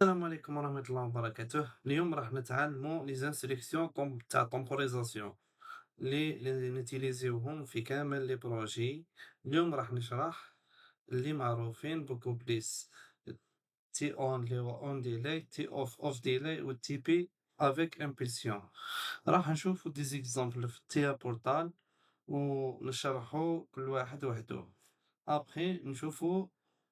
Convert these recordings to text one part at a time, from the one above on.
السلام عليكم ورحمة الله وبركاته. اليوم راح نتعلموا لي زانستركسيون تاع طومبوريزاسيون اللي نوتيليزيوهم في كامل لي بروجي. اليوم راح نشرح اللي معروفين بوكو بليس: تي اون اللي هو اون ديلي، تي اوف ديلي، والتي بي افيك امبلسيون. راح نشوفوا دي زيكزامبل في التيا بورتال ونشرحوا كل واحد وحده. ابخي نشوفوا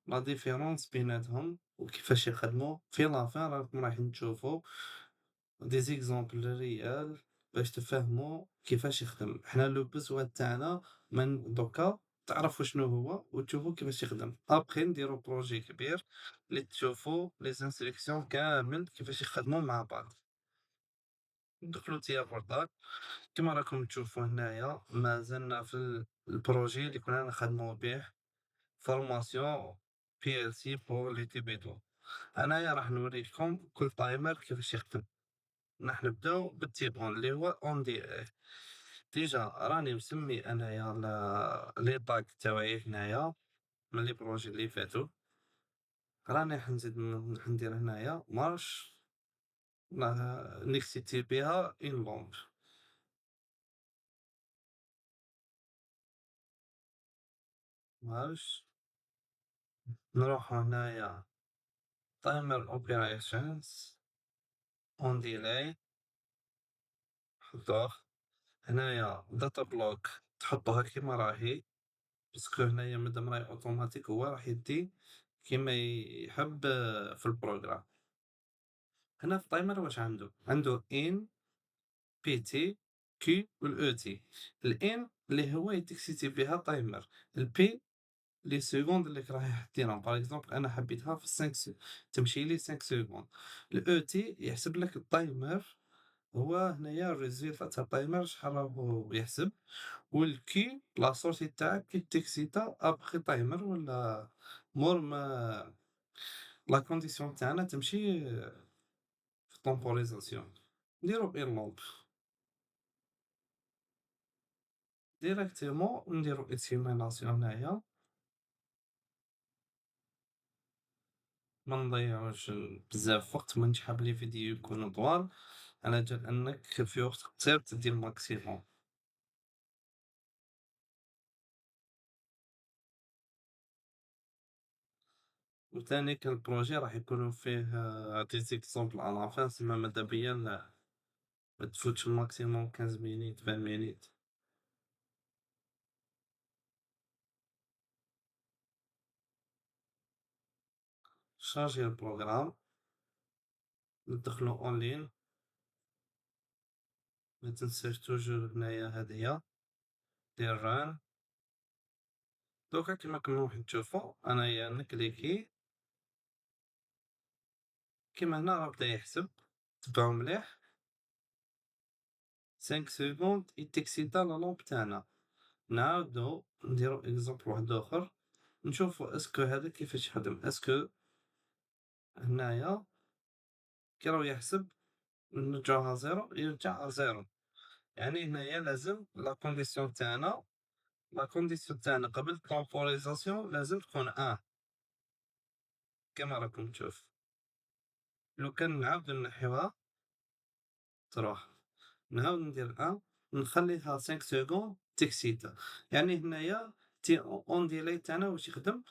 لا ديفيرونس بيناتهم وكيفاش يخدموا. في لافين راكم رايحين تشوفوا دي زيكزامبل ريال باش تفهموا كيفاش يخدم. حنا لو بزوا تاعنا من دوكا تعرفوا شنو هو وتشوفوا كيفاش يخدم. ابخي نديروا بروجي كبير اللي تشوفوا لي انستركسيون كامل كيفاش يخدموا مع بعض. ندخلوا تيا بورتال. كما راكم تشوفوا هنايا مازلنا في البروجي اللي كنا نخدموا به، فورماسيون بي ال سي بور لي تيبيتو. انايا راح نوريكم كل تايمر كيفاش يخدم. راح نبداو بالتيبون اللي هو اون دي اي. ديجا راني مسمي انايا لي باك تاوعي هنايا من لي بروجي اللي فاتو. راني حنزيد ندير هنايا مارش نكسيتي بها اون لومب. مارش نروح هنايا تايمر اوبريشنز اون ديلاي، نحطوه هنايا داتا بلوك تحطوها كيما راهي، باسكو هنايا مادام راهي اوتوماتيك هو راح يدي كيما يحب في البروغرام. هنا في التايمر واش عنده ان بي تي كي والاو تي. الان اللي هو يديكسيتي بها تايمر، البي لي سكوند اللي راهي ديرهم. باغ اكزومبل انا حبيتها في 5 تمشي لي 5 سكوند. الاو تي يحسب لك التايمر، هو هنايا الريزلت تاع التايمر شحال راهو يحسب. والكي لا سورتي تاعك كي تكسيتا ابخي تايمر ولا مور ما لا كونديسيون تاعنا تمشي في التمبوريزاسيون. نديرو ايرلوب ديريكتيمون، نديرو اكسيميناسيون هنايا. ما نضيعوش بزاف وقت، مانيش حاب لي فيديو يكونوا طوال، على جال انك في وقت قصير تدير الماكسيموم. وثاني البروجي راح يكونوا فيه دي زيكزومبل على لافان، سما مادا بيا ما تفوتش الماكسيموم 15 مينيت 20 مينيت. شارجي البروغرام، ندخلو اون لين. ما تنساش توجور هنايا هادية دير ران. دوكا كيما راكم تشوفو انايا نكليكي كيما هنا راه بدا يحسب. تبعو مليح 5 سكوند يتكسيتا لا لومب تاعنا. نعاودو نديرو اكزومبل واحد اخر نشوفو اسكو هذا كيفاش يخدم. اسكو هنايا كي راهو يحسب نرجعوها زيرو يرجع زيرو. يعني هنايا لازم لا كونديسيون تاعنا قبل التمبوريزاسيون لازم تكون كما راكم تشوف. لو كان نعاودو نحيوها تروح، نعاود ندير نخليها 5 سكوند تكسيتا. يعني هنايا تي اون ديلي تاعنا واش يخدم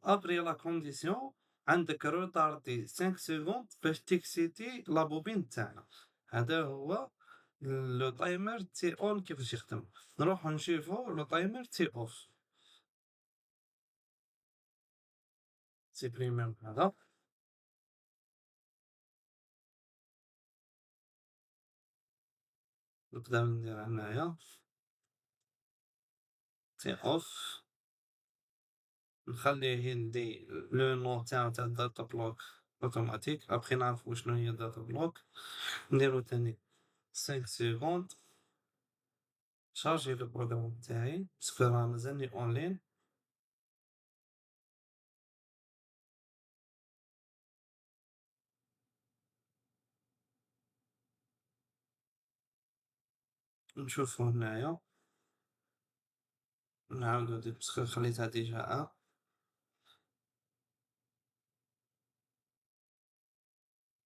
ابري لا كونديسيون. عندك روطاردي 5 سكوند باش تكسيتي لا بوبين تاعنا. هذا هو لو تايمر تي اون كيفاش يخدم. نروحو نشوفو لو تايمر تي اوف. سيبريميو هذا، نبداو ندير هنايا تي اوف. نخليه يدي لو نو تاع الداتا بلوك اوتوماتيك. ابخي نعرفو شنو هي الداتا بلوك. نديرو تاني 5 سكوند. شارجي لو بروغرام تاعي باسكو راه مازالني اون لين. نشوفو هنايا نعاودو باسكو خليتها ديجا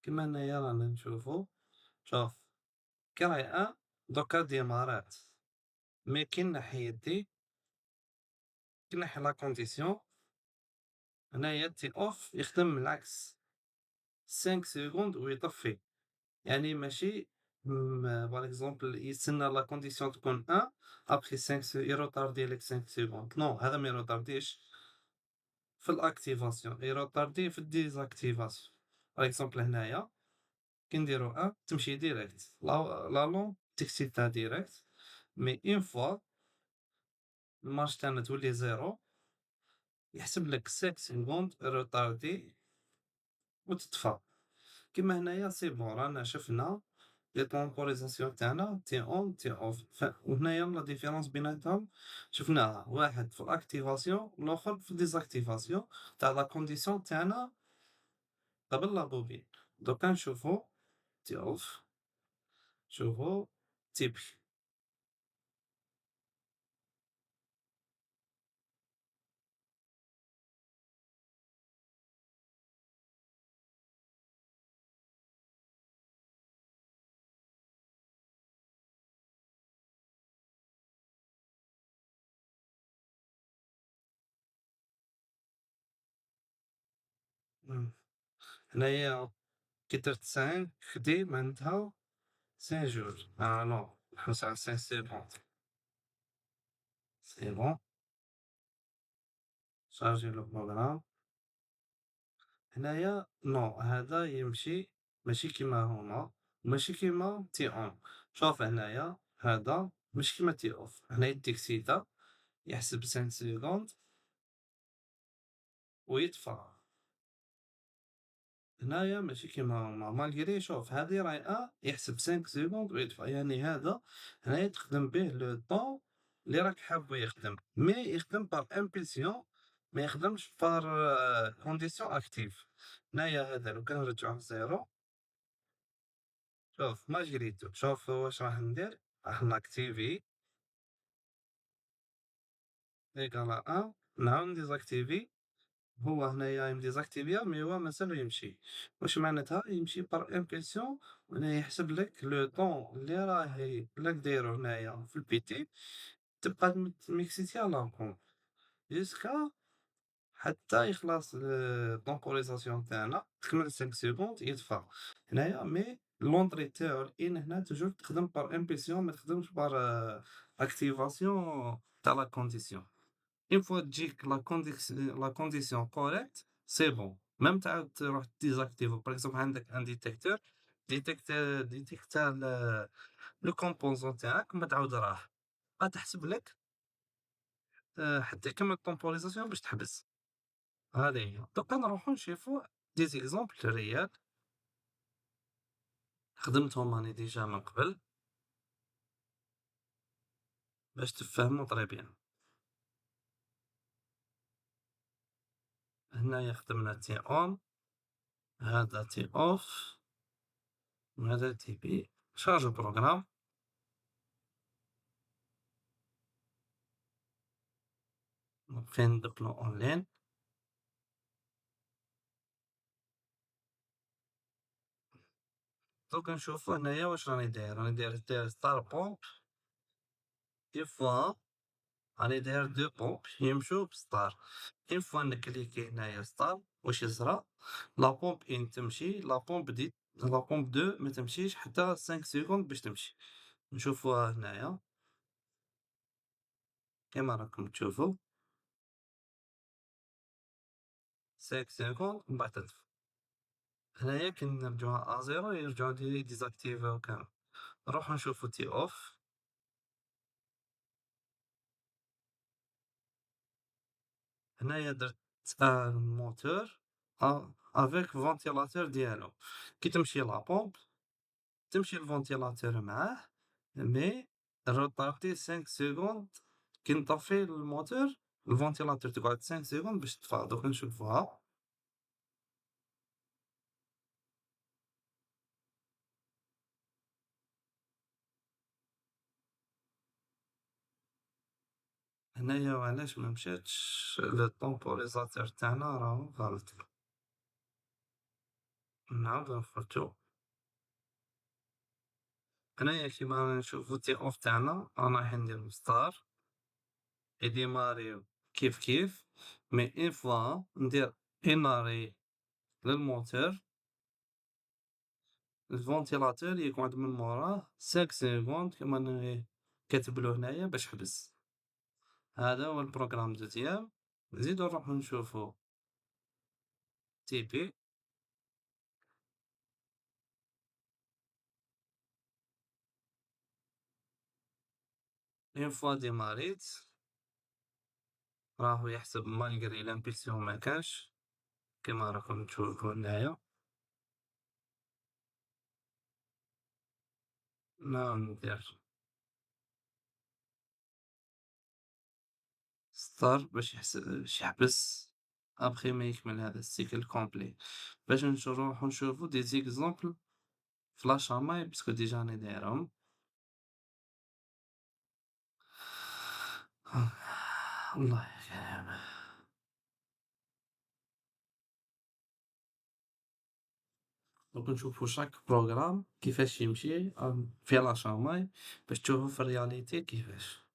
كيما هنايا رانا نشوفو، شوف كي راهي دوكا ديمارات، مي كي نحي يدي، كي نحي لا كونديسيون هنايا تي اوف يخدم العكس 5 سكوند ويطفي، يعني ماشي باغ اكزومبل يستنى لا كونديسيون تكون 1 ابخي 5 يروطاردي لك 5 سكوند، نو هذا ما يروطارديش في الاكتيفاسيون، يروطاردي في الديزاكتيفاسيون. باغ اكزومبل هنايا كي نديرو 1 تمشي ديريكت لا لون تكسيتا ديريكت، مي اون فوا المارش تاعنا تولي زيرو يحسب لك 5 سكوند روطاردي وتطفى. كيما هنايا سي بون رانا شفنا لي طومبوريزاسيون تاعنا تي اون تي اوف، وهنايا لا ديفيرونس بيناتهم شفناها، واحد في الاكتيفاسيون والاخر في الديزاكتيفاسيون تاع لا كونديسيون تاعنا قبل لا بوبين. دوكا نشوفو تي اوف، شوفو تيبي. هنايا كي درت 5 خدي معناتها 5 جوج، نو نحوس على 5 سيكونت، سي بون شارجي لو بروغرام. هنايا نو هذا يمشي ماشي كيما هما، ماشي كيما تي اون. شوف هنايا هذا مش كيما تي اوف، هنا يديك سيتا يحسب 5 سكوند ويطفى. هنايا ماشي كيما هما مالغري، شوف هذه راهي يحسب 5 سكوند ويطفى، يعني هذا هنايا تخدم به لو طون اللي راك حابو يخدم، مي يخدم بار امبلسيون، ما يخدمش بار كونديسيون اكتيف. هنايا هذا لو كان نرجعوه لزيرو، شوف ما جريتو، شوف واش راح ندير، راح ناكتيفي إيكالا 1 نعاود نديزاكتيفي. هو هنايا مديزاكتيفيها مي هو مازالو يمشي، واش معناتها يمشي بار امبرسيون، وهنا يحسب لك لو طون اللي راهي راك دايرو هنايا في البيتي، تبقى ميكسيتي على لابومب جيسكا حتى يخلص الطومبوريزاسيون تاعنا تكمل 5 سكوند يطفى. هنايا مي لونطري تاعو الان هنا توجور تخدم بار امبرسيون، ما تخدمش بار اكتيفاسيون تاع لا كونديسيون. اون فوا تجيك لا كونديسيون كوريكت سي بون، ميم تعاود تروح ديزاكتيفو. باغ اكزومبل عندك ان ديتيكتور ديتيكتا لو كومبوزون تاعك، من بعد عاود راه تحسب لك حتى يكمل الطومبوريزاسيون باش تحبس. هذه هي. دوكا نروحو نشوفو دي زيكزومبل ريال خدمتهم راني ديجا من قبل باش تفهمو طري بيان. هنايا خدمنا تي اون، هذا تي اوف، وهذا تي بي. شارج بروغرام، فين ندخلو اونلاين. دوكا نشوفو هنايا واش راني داير، راني داير ستار بومب دي فوا، راني داير دو بومب يمشو بستار. اون فوا نكليكي هنايا ستار واش يصرى، لا بومب ان تمشي، لا بومب دي لا بومب دو ما تمشيش حتى 5 سكوند باش تمشي. نشوفوها هنايا كيما راكم تشوفو 5 سكوند من بعد تطفى. هنايا كي نرجعوها زيرو يرجعو ديزاكتيفاو كامل. نروحو نشوفو تي اوف. هنايا درت موتور افيك فونتيلاتور ديالو، كي تمشي لا بومب تمشي الفونتيلاتور معاه، مي روطارتي 5 سكوند. كي نطفي الموتور الفونتيلاتور تقعد 5 سكوند باش تطفى. دوك نشوفوها. هنايا وعلاش ما مشاتش لو طومبوريزاتور تاعنا راهو غلط. نعاودو نخرجو. هنايا كيما رانا نشوفو التي اوف تاعنا رانا رايحين نديرو ستار يديماريو كيف كيف، مي اون فوا ندير اناري للموتور الفونتيلاتور يقعد من موراه 5 سكوند كيما راني كاتبلو هنايا باش حبس. هذا هو البروغرام دوزيام. نزيدو نروحو نشوفو تي بي. اون فوا ديماريت راهو يحسب مالغري لامبيسيون مكانش كيما راكم تشوفو هنايا. نعم ندير ستار باش يحبس ابخي ما يكمل هذا السيكل كومبلي. باش نروحو نشوفو دي زيكزامبل في لاشاماي باسكو ديجا راني دايرهم. والله كريم. دوك نشوفو شاك بروغرام كيفاش يمشي في لاشاماي باش تشوفو في الرياليتي كيفاش.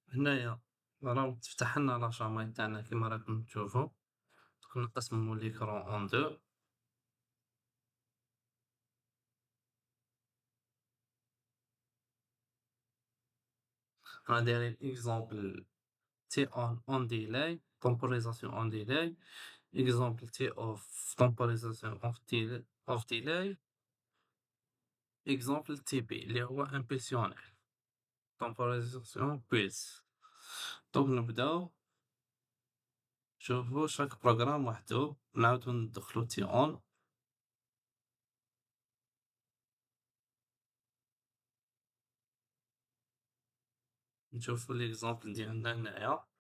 هنايا راهو تفتح لنا لاشاماي تاعنا كيما راكم تشوفو. دوك نقسمو ليكرون اون دو. رانا دايرين اكزومبل تي اون ديلاي temporisation en delay. Exemple T of temporisation of delay. Exemple TP اللي هو impulsionnel temporisation pulse. دونك نبداو شوفو شاك بروغرام وحدو نعاودو ندخلو تي اون. نشوفو ليكزامبل ديالنا هنايا.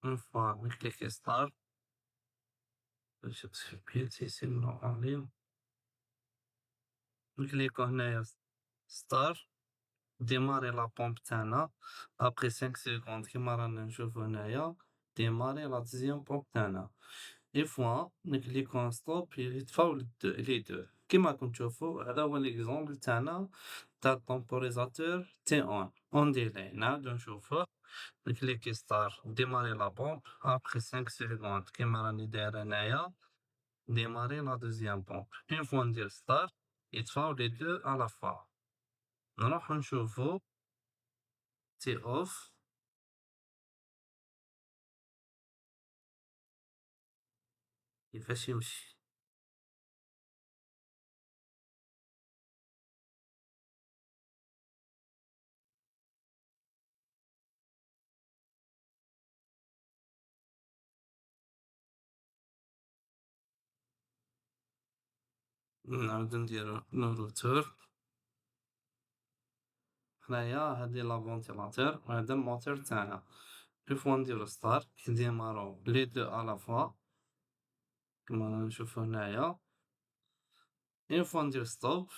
اون فوا نكليكي ستارت باش بيلتي سينو اون لين نكليكو هنايا ستار ديماري لا بومب تاعنا ابخي 5 سكوند كيما رانا نشوفو هنايا ديماري لا دوزيام بومب تاعنا. اي فوا نكليكو ستوب يطفاو لي دو كيما راكم تشوفو. هذا هو ليكزومبل تاعنا تاع التمبوريزاتور تي اون ديلاي. نعاودو نشوفوه. نكليكي ستار ديماري لا بومب ابخي 5 سكوند كيما راني داير هنايا ديماري لا دوزيام بومب. اون فوا ندير ستار يطفاو لي دو على فوا. نروحو نشوفو تي اوف كيفاش يمشي. نعاودو نديرو نو روتور. هنايا هادي لا فونتيلاتور وهذا الموتور تاعنا. اون فوا نديرو ستار يديمارو لي دو على فوا كيما رانا نشوفو هنايا. اون فوا ندير ستوب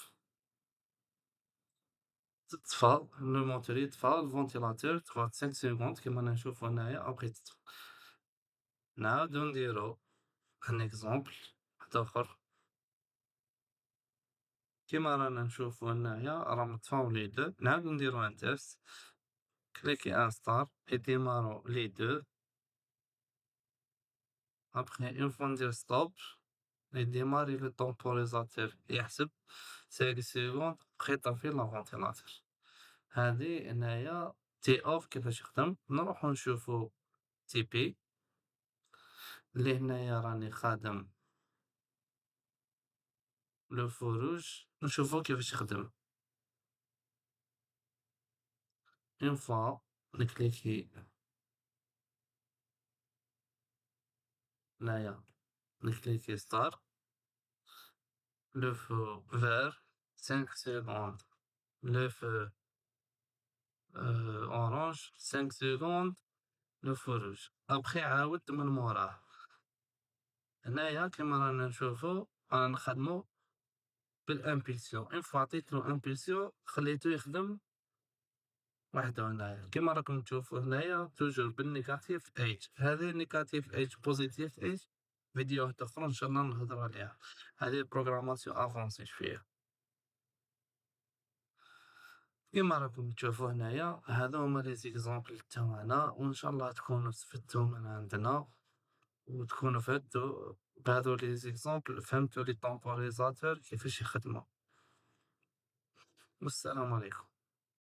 تطفى لو موتور يطفى الفونتيلاتور تقعد 5 سكوند كيما رانا نشوفو هنايا ابخي تطفى. نعاودو نديرو ان اكزومبل واحد اخر كيما رانا نشوفو هنايا راهم طفاو لي دو. نعاودو نديرو ان تيست كليكي ان ستار يديمارو لي دو ابخي اون فوا ندير ستوب يديماري لو طومبوريزاتور يحسب 5 سكوند بقى يطفي لا فونتيلاتور. هادي هنايا تي اوف كيفاش يخدم. نروحو نشوفو تي بي اللي هنايا راني خادم لو فوروج نشوفو كيفاش يخدم. اون فوا نكليكي هنايا نكليكي ستار لو فو فير 5 سكوند لو فو أورانج 5 سكوند الفروج، أبخي عاود من موراه. هنايا كيما رانا نشوفو رانا نخدمو بالإمبulsion، une fois عطيتلو إمبulsion خليتو يخدم وحده. هنايا كيما راكم تشوفو هنايا توجور بالنيجاتيف إيدج، هذي نيجاتيف إيدج بوزيتيف إيدج فيديوهات أخرى إن شاء الله نهضرو عليها، هذي بروغراماسيون أفونسي شوية. كيما راكم تشوفو هنايا هادو هما لي زيكزامبل تاعنا، وإن شاء الله تكونو استفدتو من عندنا، وتكونوا فهمتوا بهذو لي زيكزامبل فهمتوا لي طومبوريزاتور كيفاش يخدموا. والسلام عليكم.